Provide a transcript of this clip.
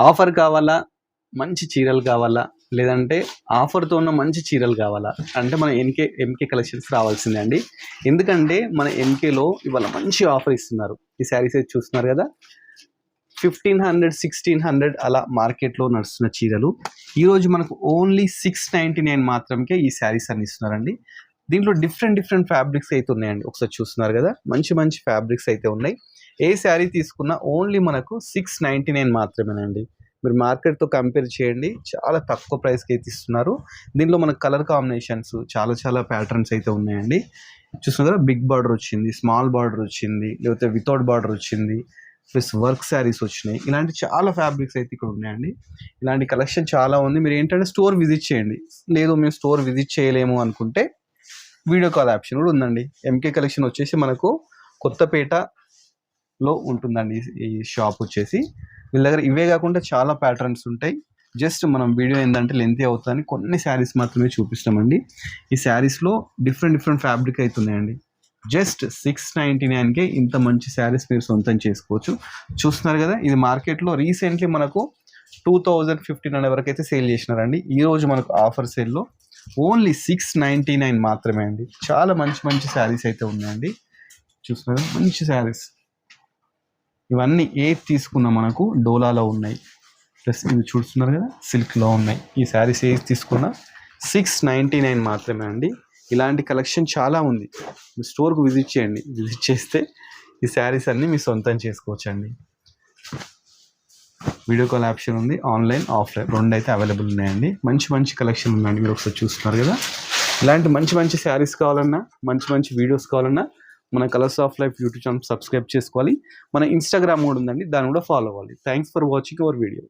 Offer కావాలా, మంచి చీరలు కావాలా, లేదంటే ఆఫర్‌తో ఉన్న మంచి చీరలు కావాలా అంటే మన ఎంకే కలెక్షన్స్ రావాల్సిందే అండి. ఎందుకంటే మన ఎంకేలో ఇవాళ మంచి ఆఫర్ ఇస్తున్నారు. ఈ శారీస్ అయితే చూస్తున్నారు కదా! 1500, 1600 అలా మార్కెట్‌లో నడుస్తున్న చీరలు ఈరోజు మనకు ఓన్లీ 699 మాత్రమే ఈ శారీస్ అన్ని ఇస్తున్నారండి. దీంట్లో డిఫరెంట్ ఫ్యాబ్రిక్స్ అయితే ఉన్నాయండి. ఒకసారి చూస్తున్నారు కదా! మంచి ఫ్యాబ్రిక్స్ అయితే ఉన్నాయి. ఏ శారీ తీసుకున్నా ఓన్లీ మనకు 699 మాత్రమేనండి. మీరు మార్కెట్‌తో కంపేర్ చేయండి. చాలా తక్కువ ప్రైస్‌కి అయితే ఇస్తున్నారు. దీంట్లో మనకు కలర్ కాంబినేషన్స్ చాలా ప్యాటర్న్స్ అయితే ఉన్నాయండి. చూస్తున్నారు కదా! బిగ్ బార్డర్ వచ్చింది, స్మాల్ బార్డర్ వచ్చింది, లేకపోతే వితౌట్ బార్డర్ వచ్చింది. ప్లస్ వర్క్ శారీస్ వచ్చినాయి. ఇలాంటి చాలా ఫ్యాబ్రిక్స్ అయితే ఇక్కడ ఉన్నాయండి. ఇలాంటి కలెక్షన్ చాలా ఉంది. మీరు ఏంటంటే స్టోర్ విజిట్ చేయండి. లేదు మేము స్టోర్ విజిట్ చేయలేము అనుకుంటే వీడియో కాల్ ఆప్షన్ కూడా ఉందండి. ఎంకే కలెక్షన్ వచ్చేసి మనకు కొత్తపేటలో ఉంటుందండి ఈ షాప్ వచ్చేసి. వీళ్ళ దగ్గర ఇవే కాకుండా చాలా ప్యాటర్న్స్ ఉంటాయి. జస్ట్ మనం వీడియో ఏంటంటే లెంతీ అవుతుందని కొన్ని శారీస్ మాత్రమే చూపిస్తామండి. ఈ శారీస్లో డిఫరెంట్ ఫ్యాబ్రిక్ అయితే ఉన్నాయండి. జస్ట్ 699కే ఇంత మంచి శారీస్ మీరు సొంతం చేసుకోవచ్చు. చూస్తున్నారు కదా! ఇది మార్కెట్లో రీసెంట్లీ మనకు 2000-1500 వరకు అయితే సేల్ చేసినారండి. ఈరోజు మనకు ఆఫర్ సేల్లో ఓన్లీ 699 మాత్రమే అండి. చాలా మంచి శారీస్ అయితే ఉన్నాయండి. చూస్తున్నారు మంచి శారీస్. ఇవన్నీ ఏది తీసుకున్నా మనకు డోలాలో ఉన్నాయి. ప్లస్ ఇవి చూస్తున్నారు కదా సిల్క్లో ఉన్నాయి. ఈ శారీస్ ఏది తీసుకున్నా 699 మాత్రమే అండి. ఇలాంటి కలెక్షన్ చాలా ఉంది. మీ స్టోర్కు విజిట్ చేయండి. విజిట్ చేస్తే ఈ శారీస్ అన్నీ మీ సొంతం చేసుకోవచ్చండి. వీడియో కాల్ ఆప్షన్ ఉంది. ఆన్లైన్, ఆఫ్లైన్ రెండు అయితే అవైలబుల్ ఉన్నాయండి. మంచి కలెక్షన్ ఉందండి. మీరు ఒకసారి చూస్తున్నారు కదా! ఇలాంటి మంచి శారీస్ కావాలన్నా, మంచి వీడియోస్ కావాలన్నా మన colours of life YouTube channel subscribe చేసుకోవాలి. మన ఇన్స్టాగ్రామ్ కూడా ఉందండి. దాన్ని కూడా ఫాలో అవ్వాలి. Thanks for watching our video.